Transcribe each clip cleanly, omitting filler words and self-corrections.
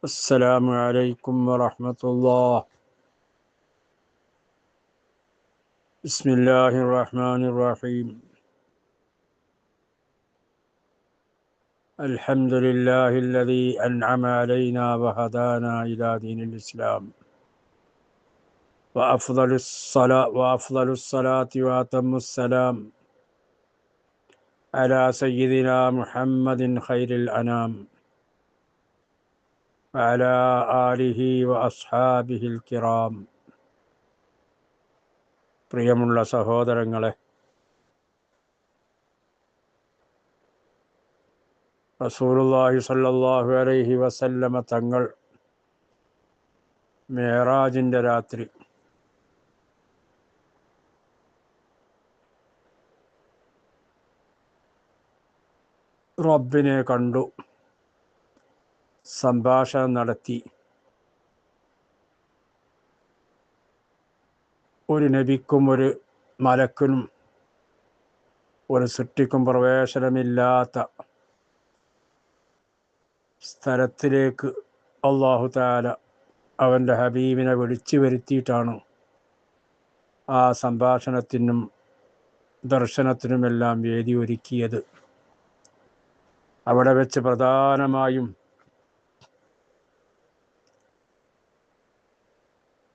السلام عليكم ورحمة الله. بسم الله الرحمن الرحيم. الحمد لله الذي أنعم علينا وهدانا إلى دين الإسلام، وأفضل الصلاة وأتم السلام على سيدنا محمد خير الأنام وعلى آله وأصحابه الكرام. പ്രിയമുള്ള സഹോദരങ്ങളെ, റസൂലുള്ളാഹി സ്വല്ലല്ലാഹു അലൈഹി വസല്ലമ തങ്ങൾ മിഅ്റാജിൻ്റെ രാത്രി റബ്ബിനെ കണ്ടു, സംഭാഷണം നടത്തി. ഒരു നബിക്കും ഒരു മലക്കിനും ഒരു സൃഷ്ടിക്കും പ്രവേശനമില്ലാത്ത സ്ഥലത്തിലേക്ക് അല്ലാഹു തആല അവൻ്റെ ഹബീബിനെ വിളിച്ചു വരുത്തിയിട്ടാണ് ആ സംഭാഷണത്തിനും ദർശനത്തിനുമെല്ലാം വേദി ഒരുക്കിയത്. അവിടെ വെച്ച് പ്രധാനമായും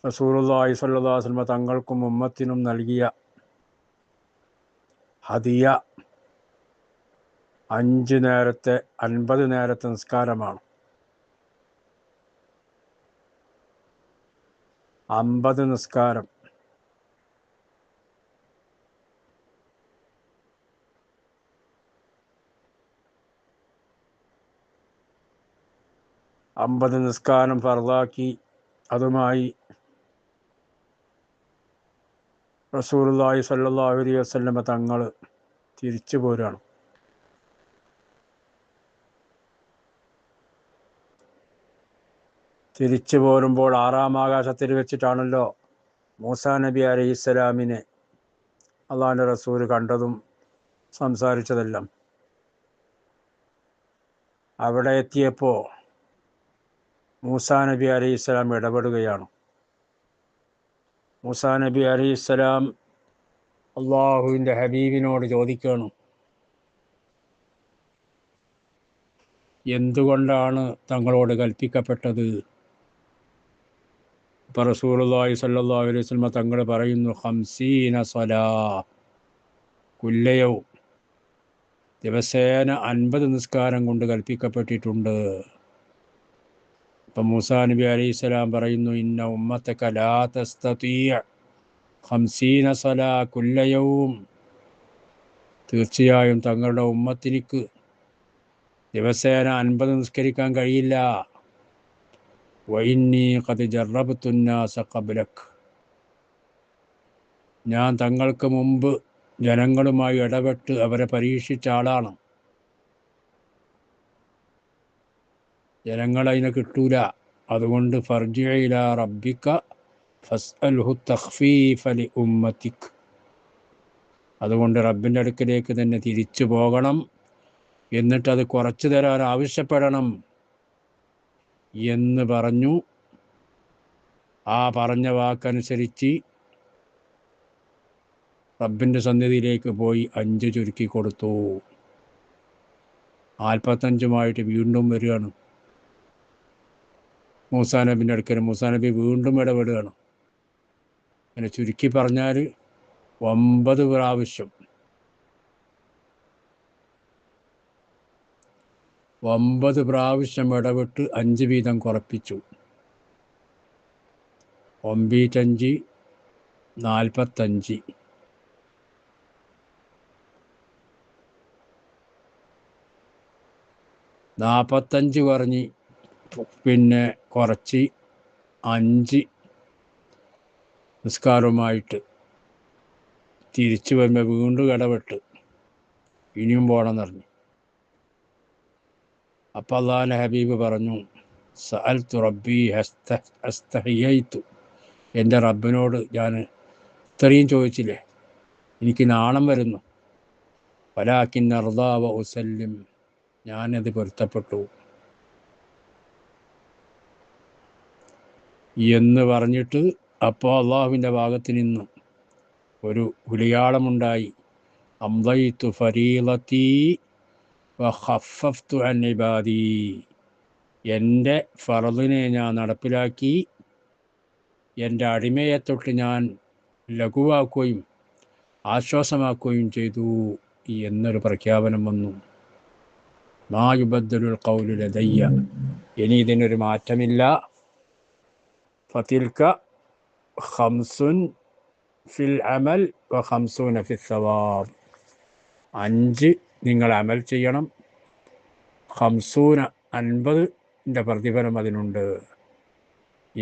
റസൂലുള്ളാഹി സ്വല്ലല്ലാഹു അലൈഹി വസല്ലം തങ്ങൾക്കും ഉമ്മത്തിനും നൽകിയ ഹദിയ 5 നേരത്തെ 50 നേരത്തെ നിസ്കാരമാണ്. 50 നിസ്കാരം. നിസ്കാരം ഫർളാക്കി. അതുമായി റസൂലുള്ളാഹി സ്വല്ലല്ലാഹു അലൈഹി വസല്ലം തങ്ങൾ തിരിച്ചു പോരാണ്. തിരിച്ചു പോരുമ്പോൾ 6-ാം ആകാശത്തിൽ വെച്ചിട്ടാണല്ലോ മൂസാ നബി അലൈഹിസ്സലാമിനെ അള്ളാഹുവിൻ്റെ റസൂൽ കണ്ടതും സംസാരിച്ചതെല്ലാം. അവിടെ എത്തിയപ്പോൾ മൂസാ നബി അലൈഹിസ്സലാം ഇടപെടുകയാണ്. മൂസാ നബി അലൈഹിസ്സലാം അള്ളാഹുവിൻ്റെ ഹബീബിനോട് ചോദിക്കുകയാണ്, എന്തുകൊണ്ടാണ് തങ്ങളോട് കൽപ്പിക്കപ്പെട്ടത്? ഇപ്പോൾ റസൂലുള്ളാഹി സ്വല്ലല്ലാഹു അലൈഹി വസല്ലം തങ്ങൾ പറയുന്നു, 50 സ്വലാ കുല്ലയൗം, ദിവസേന 50 നിസ്കാരം കൊണ്ട് കൽപ്പിക്കപ്പെട്ടിട്ടുണ്ട്. ഇപ്പം മൂസാ നബി അലൈഹിസ്സലാം പറയുന്നു, ഇന്ന ഉമ്മത്തക ലാ തസ്തതീഅ 50 സ്വലാ കുല്ലയൗം, തീർച്ചയായും തങ്ങളുടെ ഉമ്മത്തിനിക്ക് ദിവസേന 50 നിസ്കരിക്കാൻ കഴിയില്ല. വഇന്നീ ഖദ് ജറബ്തു നാസ ഖബ്ലക്, ഞാൻ തങ്ങൾക്ക് മുമ്പ് ജനങ്ങളുമായി ഇടപെട്ട് അവരെ പരീക്ഷിച്ച ആളാണ്. ജനങ്ങളതിനെ കിട്ടൂല. അതുകൊണ്ട് ഫർജി ഇലാ റബ്ബിക ഫസ്അൽഹു തഖ്ഫീഫ ലി ഉമ്മതിക്, അതുകൊണ്ട് റബ്ബിൻ്റെ അടുക്കലേക്ക് തന്നെ തിരിച്ചു പോകണം, എന്നിട്ടത് കുറച്ചു തരാൻ ആവശ്യപ്പെടണം എന്ന് പറഞ്ഞു. ആ പറഞ്ഞ വാക്കനുസരിച്ച് റബ്ബിൻ്റെ സന്നിധിയിലേക്ക് പോയി 5 ചുരുക്കി കൊടുത്തു. 45 വീണ്ടും വരികയാണ് മൂസാ നബിൻ്റെ അടുക്കൽ. മൂസാ നബി വീണ്ടും ഇടപെടുകയാണ്. അങ്ങനെ ചുരുക്കി പറഞ്ഞാൽ 9 പ്രാവശ്യം 9 പ്രാവശ്യം ഇടപെട്ട് 5 വീതം കുറപ്പിച്ചു. 9 × 5 = 45 പറഞ്ഞ് പിന്നെ കുറച്ച് 5 നിസ്കാരവുമായിട്ട് തിരിച്ചു വരുമ്പോൾ വീണ്ടും ഇടപെട്ട് ഇനിയും പോകണമെന്ന് പറഞ്ഞു. അപ്പം അള്ളാഹുവിൻ്റെ ഹബീബ് പറഞ്ഞു, സഅൽതു റബ്ബി അസ്തഹയ്യയ്തു, എൻ്റെ റബ്ബിനോട് ഞാൻ ഇത്രയും ചോദിച്ചില്ലേ, എനിക്ക് നാണം വരുന്നു. വലാകിൻ അർദാ വ ഉസല്ലിം, ഞാനത് പൊരുത്തപ്പെട്ടു. എന്ന് പറഞ്ഞിട്ട് അപ്പോൾ അള്ളാഹുവിൻ്റെ ഭാഗത്ത് നിന്ന് ഒരു വിളിയാളമുണ്ടായി. അംളൈതു ഫരീളതീ വഖഫഫ്തു അൻ ഇബാദീ. എൻ്റെ ഫറദിനെ ഞാൻ നടപ്പിലാക്കി, എൻ്റെ അടിമയെ തൊട്ട് ഞാൻ ലഘുവാക്കുകയും ആശ്വാസമാക്കുകയും ചെയ്തു എന്നൊരു പ്രഖ്യാപനം വന്നു. മാ യുബദ്ദലുൽ ഖൗലു ലദയ്യ. ഇനി ഇതിനൊരു മാറ്റമില്ല. ഫതിൽക ഖംസുൻ ഫിൽ അമൽ വ ഖംസൂന ഫിൽ സവാബ്. 5 നിങ്ങൾ അമൽ ചെയ്യണം, ഖംസൂന 50ൻ്റെ പ്രതിഫലം അതിനുണ്ട്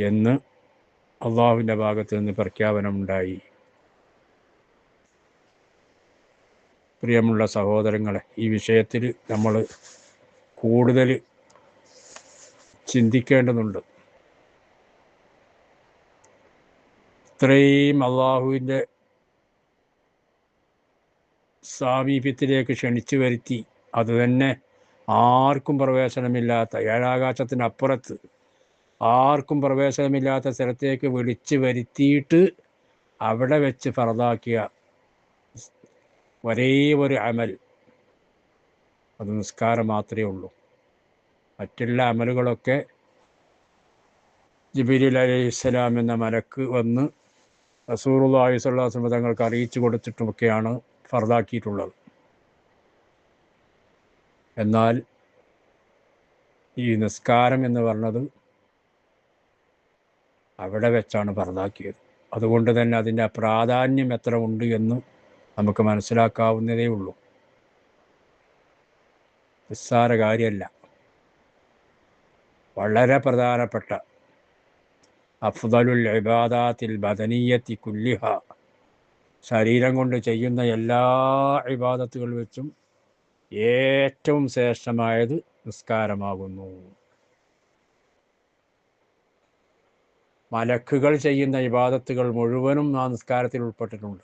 എന്ന് അള്ളാഹുവിൻ്റെ ഭാഗത്ത് നിന്ന് പ്രഖ്യാപനമുണ്ടായി. പ്രിയമുള്ള സഹോദരങ്ങളെ, ഈ വിഷയത്തിൽ നമ്മൾ കൂടുതൽ ചിന്തിക്കേണ്ടതുണ്ട്. ഇത്രയും അള്ളാഹുവിൻ്റെ സാമീപ്യത്തിലേക്ക് ക്ഷണിച്ചു വരുത്തി, അതുതന്നെ ആർക്കും പ്രവേശനമില്ലാത്ത, ഏഴാകാശത്തിനപ്പുറത്ത് ആർക്കും പ്രവേശനമില്ലാത്ത സ്ഥലത്തേക്ക് വിളിച്ചു വരുത്തിയിട്ട് അവിടെ വെച്ച് ഫർദാക്കിയ ഒരേ ഒരു അമൽ, അത് നിസ്കാരം മാത്രമേ ഉള്ളൂ. മറ്റുള്ള അമലുകളൊക്കെ ജിബ്രീൽ അലൈഹിസ്സലാം എന്ന മലക്ക് വന്ന് റസൂലുള്ളാഹി സ്വല്ലല്ലാഹു അലൈഹി വസല്ലം തങ്ങൾക്ക് അറിയിച്ചു കൊടുത്തിട്ടുമൊക്കെയാണ് ഫർദാക്കിയിട്ടുള്ളത്. എന്നാൽ ഈ നിസ്കാരം എന്ന് പറഞ്ഞത് അവിടെ വെച്ചാണ് ഫർദാക്കിയത്. അതുകൊണ്ട് തന്നെ അതിൻ്റെ പ്രാധാന്യം എത്ര ഉണ്ട് എന്ന് നമുക്ക് മനസ്സിലാക്കാവുന്നതേ ഉള്ളൂ. നിസ്സാര കാര്യമല്ല. വളരെ പ്രധാനപ്പെട്ട അഫ്ദലുൽ ഇബാദാത്തിൽ ബദനിയത്തി കുല്ലിഹ, ശരീരം കൊണ്ട് ചെയ്യുന്ന എല്ലാ ഇബാദത്തുകൾ വെച്ചും ഏറ്റവും ശ്രേഷ്ഠമായത് നിസ്കാരമാകുന്നു. മലക്കുകൾ ചെയ്യുന്ന ഇബാദത്തുകൾ മുഴുവനും ആ നിസ്കാരത്തിൽ ഉൾപ്പെട്ടിട്ടുണ്ട്.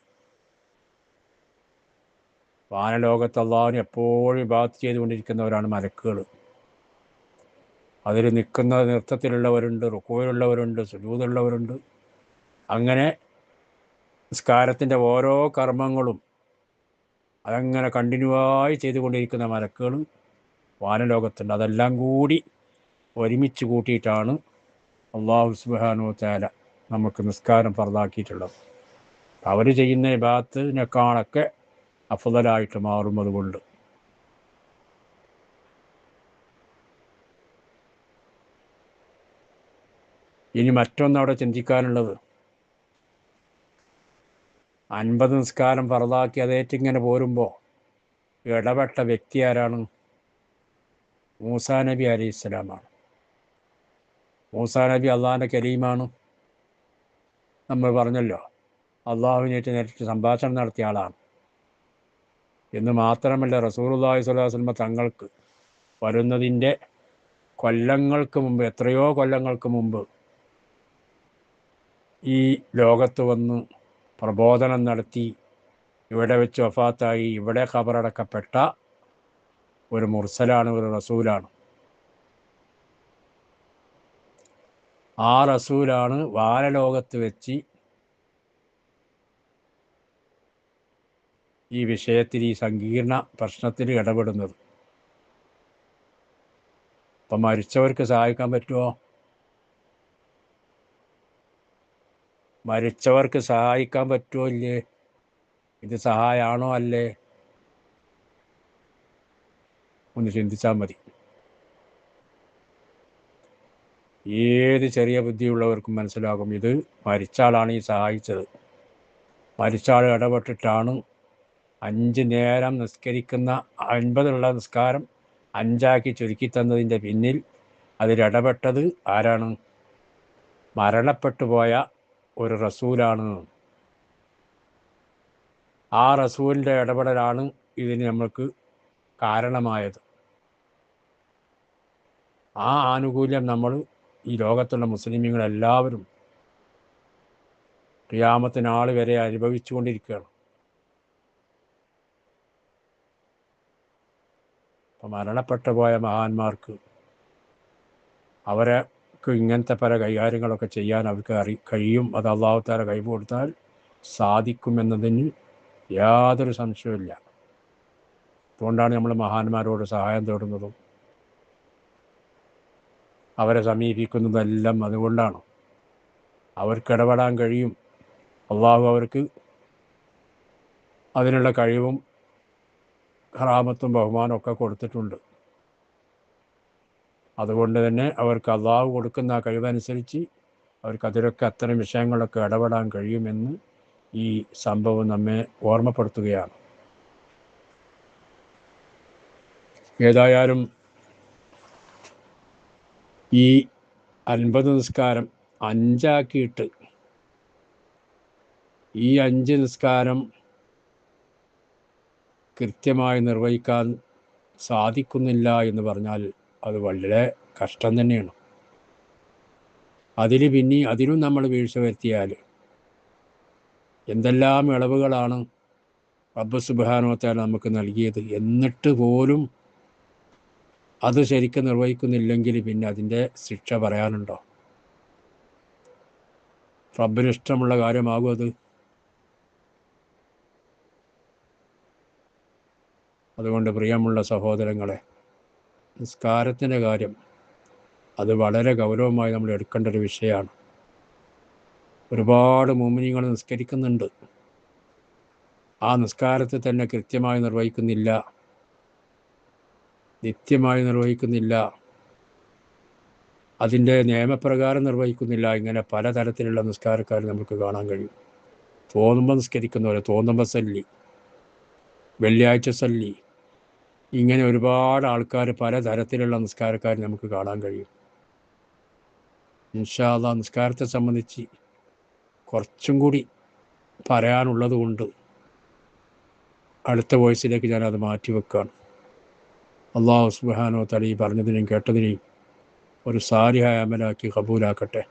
വാനലോകത്ത് അള്ളാഹുവിന് എപ്പോഴും ഇബാദത്ത് ചെയ്തുകൊണ്ടിരിക്കുന്നവരാണ് മലക്കുകൾ. അതിൽ നിൽക്കുന്ന നൃത്തത്തിലുള്ളവരുണ്ട്, റുക്കൂയിലുള്ളവരുണ്ട്, സുജൂദുള്ളവരുണ്ട്. അങ്ങനെ നിസ്കാരത്തിൻ്റെ ഓരോ കർമ്മങ്ങളും അതങ്ങനെ കണ്ടിന്യൂവായി ചെയ്തുകൊണ്ടിരിക്കുന്ന മലക്കുകൾ വാനലോകത്തുണ്ട്. അതെല്ലാം കൂടി ഒരുമിച്ച് കൂട്ടിയിട്ടാണ് അള്ളാഹു സുബ്ഹാനഹു വ തആല നമുക്ക് നിസ്കാരം ഫർദാക്കിയിട്ടുള്ളത്. അവർ ചെയ്യുന്ന ഇബാദത്തിനേക്കാളൊക്കെ അഫ്ദലായിട്ട് മാറും. അതുകൊണ്ട് ഇനി മറ്റൊന്ന് അവിടെ ചിന്തിക്കാനുള്ളത്, 50 നിസ്കാരം ഫർദാക്കി അതേറ്റിങ്ങനെ പോരുമ്പോൾ ഇടപെട്ട വ്യക്തി ആരാണ്? മൂസാ നബി അലൈഹിസ്സലാമാണ്. മൂസാ നബി അള്ളാഹിൻ്റെ കലീമാണ്. നമ്മൾ പറഞ്ഞല്ലോ, അള്ളാഹുവിനേറ്റ് നേരിട്ട് സംഭാഷണം നടത്തിയ ആളാണ് എന്ന് മാത്രമല്ല, റസൂലുള്ളാഹി സ്വല്ലല്ലാഹു അലൈഹി വസല്ലം തങ്ങൾക്ക് വരുന്നതിൻ്റെ കൊല്ലങ്ങൾക്ക് മുമ്പ്, എത്രയോ കൊല്ലങ്ങൾക്ക് മുമ്പ് ഈ ലോകത്ത് വന്ന് പ്രബോധനം നടത്തി ഇവിടെ വെച്ച് വഫാത്തായി ഇവിടെ ഖബറടക്കപ്പെട്ട ഒരു മുർസലാണ്, ഒരു റസൂലാണ്. ആ റസൂലാണ് വാനലോകത്ത് വെച്ച് ഈ വിഷയത്തിൽ, ഈ സങ്കീർണ പ്രശ്നത്തിൽ ഇടപെടുന്നത്. അപ്പം മരിച്ചവർക്ക് സഹായിക്കാൻ പറ്റുമോ? മരിച്ചവർക്ക് സഹായിക്കാൻ പറ്റുമോ ഇല്ലേ? ഇത് സഹായമാണോ അല്ലേ? ഒന്ന് ചിന്തിച്ചാൽ മതി. ഏത് ചെറിയ ബുദ്ധിയുള്ളവർക്കും മനസ്സിലാകും, ഇത് മരിച്ച ആളാണ് ഈ സഹായിച്ചത്. മരിച്ച ആൾ ഇടപെട്ടിട്ടാണ് 5 നേരം നിസ്കരിക്കുന്ന 50 നിസ്കാരം 5 ചുരുക്കി തന്നതിൻ്റെ പിന്നിൽ അതിലിടപെട്ടത് ആരാണ്? മരണപ്പെട്ടു പോയ ഒരു റസൂലാണ്. ആ റസൂലിൻ്റെ ഇടപെടലാണ് ഇതിന് നമ്മൾക്ക് കാരണമായത്. ആ ആനുകൂല്യം നമ്മൾ ഈ ലോകത്തുള്ള മുസ്ലിമീങ്ങളെല്ലാവരും ഖിയാമത്ത് നാൾ വരെ അനുഭവിച്ചു കൊണ്ടിരിക്കുകയാണ്. അപ്പം മരണപ്പെട്ടു പോയ മഹാന്മാർക്ക് അവരെ അവർക്ക് ഇങ്ങനത്തെ പല കൈകാര്യങ്ങളൊക്കെ ചെയ്യാൻ അവർക്ക് കഴിയും. അത് അള്ളാഹു തആല കഴിവ് കൊടുത്താൽ സാധിക്കുമെന്നതിന് യാതൊരു സംശയവുമില്ല. അതുകൊണ്ടാണ് നമ്മൾ മഹാന്മാരോട് സഹായം തേടുന്നതും അവരെ സമീപിക്കുന്നതെല്ലാം. അതുകൊണ്ടാണ് അവർക്ക് ഇടപെടാൻ കഴിയും. അള്ളാഹു അവർക്ക് അതിനുള്ള കഴിവും കറാമത്തും ബഹുമാനവും ഒക്കെ കൊടുത്തിട്ടുണ്ട്. അതുകൊണ്ട് തന്നെ അവർക്ക് അള്ളാഹു കൊടുക്കുന്ന ആ കഴിവനുസരിച്ച് അവർക്ക് അതിലൊക്കെ അത്തരം വിഷയങ്ങളൊക്കെ ഇടപെടാൻ കഴിയുമെന്ന് ഈ സംഭവം നമ്മെ ഓർമ്മപ്പെടുത്തുകയാണ്. ഏതായാലും ഈ 50 നിസ്കാരം 5 ആക്കിയിട്ട് ഈ 5 നിസ്കാരം കൃത്യമായി നിർവഹിക്കാൻ സാധിക്കുന്നില്ല എന്ന് പറഞ്ഞാൽ അത് വളരെ കഷ്ടം തന്നെയാണ്. അതിലും നമ്മൾ വീഴ്ച വരുത്തിയാൽ എന്തെല്ലാം ഇളവുകളാണ് റബ്ബ് സുബ്ഹാനഹു വ തആല നമുക്ക് നൽകിയത്. എന്നിട്ട് പോലും അത് ശരിക്കും നിർവഹിക്കുന്നില്ലെങ്കിൽ പിന്നെ അതിൻ്റെ ശിക്ഷ പറയാനുണ്ടോ? റബ്ബിന് ഇഷ്ടമുള്ള കാര്യമാകും അത്. അതുകൊണ്ട് പ്രിയമുള്ള സഹോദരങ്ങളെ, നിസ്കാരത്തിൻ്റെ കാര്യം അത് വളരെ ഗൗരവമായി നമ്മൾ എടുക്കേണ്ട ഒരു വിഷയമാണ്. ഒരുപാട് മുഅ്മിനീങ്ങൾ നിസ്കരിക്കുന്നുണ്ട്. ആ നിസ്കാരത്തെ തന്നെ കൃത്യമായി നിർവഹിക്കുന്നില്ല, നിത്യമായി നിർവഹിക്കുന്നില്ല, അതിൻ്റെ നിയമപ്രകാരം നിർവഹിക്കുന്നില്ല. ഇങ്ങനെ പലതരത്തിലുള്ള നിസ്കാരക്കാർ നമുക്ക് കാണാൻ കഴിയും. തോന്നുമ്പോൾ നിസ്കരിക്കുന്നവരെ, തോന്നുമ്പോൾ സല്ലി, വെള്ളിയാഴ്ച സല്ലി, ഇങ്ങനെ ഒരുപാട് ആൾക്കാർ പലതരത്തിലുള്ള നിസ്കാരക്കാർ നമുക്ക് കാണാൻ കഴിയും. ഇൻഷാ അല്ലാഹ് നിസ്കാരത്തെ സംബന്ധിച്ച് കുറച്ചും കൂടി പറയാനുള്ളത് കൊണ്ട് അടുത്ത വോയിസിലേക്ക് ഞാനത് മാറ്റിവെക്കുകയാണ്. അല്ലാഹു സുബ്ഹാനഹു വ തആല ഈ പറഞ്ഞതിനെയും കേട്ടതിനെയും ഒരു സാലിഹായ അമലാക്കി കബൂലാക്കട്ടെ.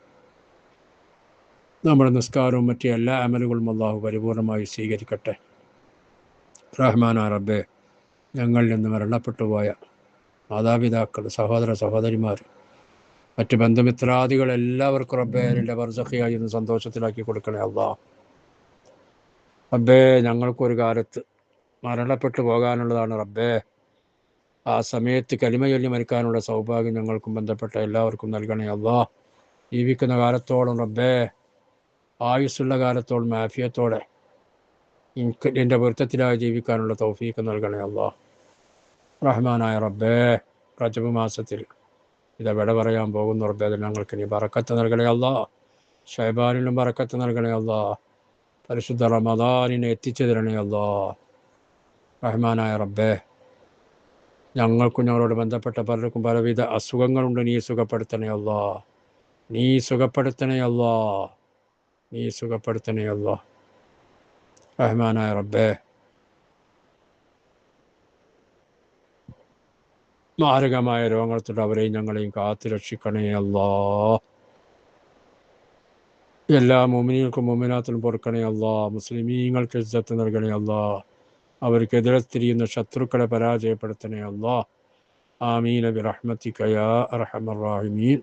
നമ്മുടെ നിസ്കാരവും മറ്റ് എല്ലാ അമലുകളും അല്ലാഹു പരിപൂർണമായി സ്വീകരിക്കട്ടെ. റഹ്മാനായ റബ്ബേ, ഞങ്ങളിൽ നിന്ന് മരണപ്പെട്ടു പോയ മാതാപിതാക്കൾ, സഹോദര സഹോദരിമാർ, മറ്റ് ബന്ധുമിത്രാദികൾ എല്ലാവർക്കും റബ്ബേ എൻ്റെ ബർസഖിയായി ഇന്ന് സന്തോഷത്തിലാക്കി കൊടുക്കണേ അല്ലാഹ്. റബ്ബേ, ഞങ്ങൾക്കൊരു കാലത്ത് മരണപ്പെട്ടു പോകാനുള്ളതാണ് റബ്ബേ. ആ സമയത്ത് കലിമ ചൊല്ലി മരിക്കാനുള്ള സൗഭാഗ്യം ഞങ്ങൾക്കും ബന്ധപ്പെട്ട എല്ലാവർക്കും നൽകണേ അല്ലാഹ്. ജീവിക്കുന്ന കാലത്തോളം റബ്ബേ, ആയുസ്സുള്ള കാലത്തോളം ആഫിയത്തോടെ എൻ്റെ പൊരുത്തത്തിലായി ജീവിക്കാനുള്ള തൗഫീഖ് നൽകണേ അല്ലാഹ്. റഹ്മാനായ റബ്ബേ, റജബ് മാസത്തിൽ ഇത് വിട പറയാൻ പോകുന്നു റബ്ബേ, അതിൽ ഞങ്ങൾക്ക് നീ ബറക്കത്ത് നൽകണേ അല്ലാഹ്. ശഅബാനിലും ബറക്കത്ത് നൽകണേ അല്ലാഹ്. പരിശുദ്ധ റമദാനിനെ എത്തിച്ചു തരണേ അല്ലാഹ്. റഹ്മാനായ റബ്ബേ, ഞങ്ങൾക്കും ഞങ്ങളോട് ബന്ധപ്പെട്ട പലർക്കും പലവിധ അസുഖങ്ങളുണ്ട്. നീ സുഖപ്പെടുത്തണേ അല്ലാഹ്. നീ സുഖപ്പെടുത്തണേ അല്ലാഹ്. നീ സുഖപ്പെടുത്തണേ അല്ലാഹ്. റഹ്മാനായ റബ്ബേ, മാരകമായ രോഗങ്ങളത്തോട് അവരെയും ഞങ്ങളെയും കാത്തു രക്ഷിക്കണേ അല്ലാഹ്. എല്ലാ മുഅ്മിനീങ്ങൾക്കും മുഅ്മിനാത്തിനും പൊറുക്കണേ അല്ലാഹ്. മുസ്ലിമീങ്ങൾക്ക് ഇസ്സത്ത് നൽകണേ അല്ലാഹ്. അവർക്കെതിരെ തിരിയുന്ന ശത്രുക്കളെ പരാജയപ്പെടുത്തണേ അല്ലാഹ്. ആമീൻ ബിറഹ്മതിക യാ അർഹമർ റഹീമീൻ.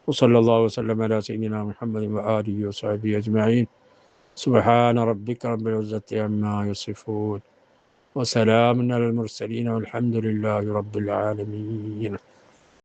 വസല്ലല്ലാഹു വസല്ലമ അലാ സയ്യിദിനാ മുഹമ്മദിൻ വആലിഹി വസഹ്ബിഹി അജ്മഈൻ. സുബ്ഹാന റബ്ബിക റബ്ബിൽ ഇസ്സത്തി അമ്മാ യസിഫൂൻ വസലാമുൻ അലൽ മുർസലീൻ വൽഹംദുലില്ലാഹി റബ്ബിൽ ആലമീൻ.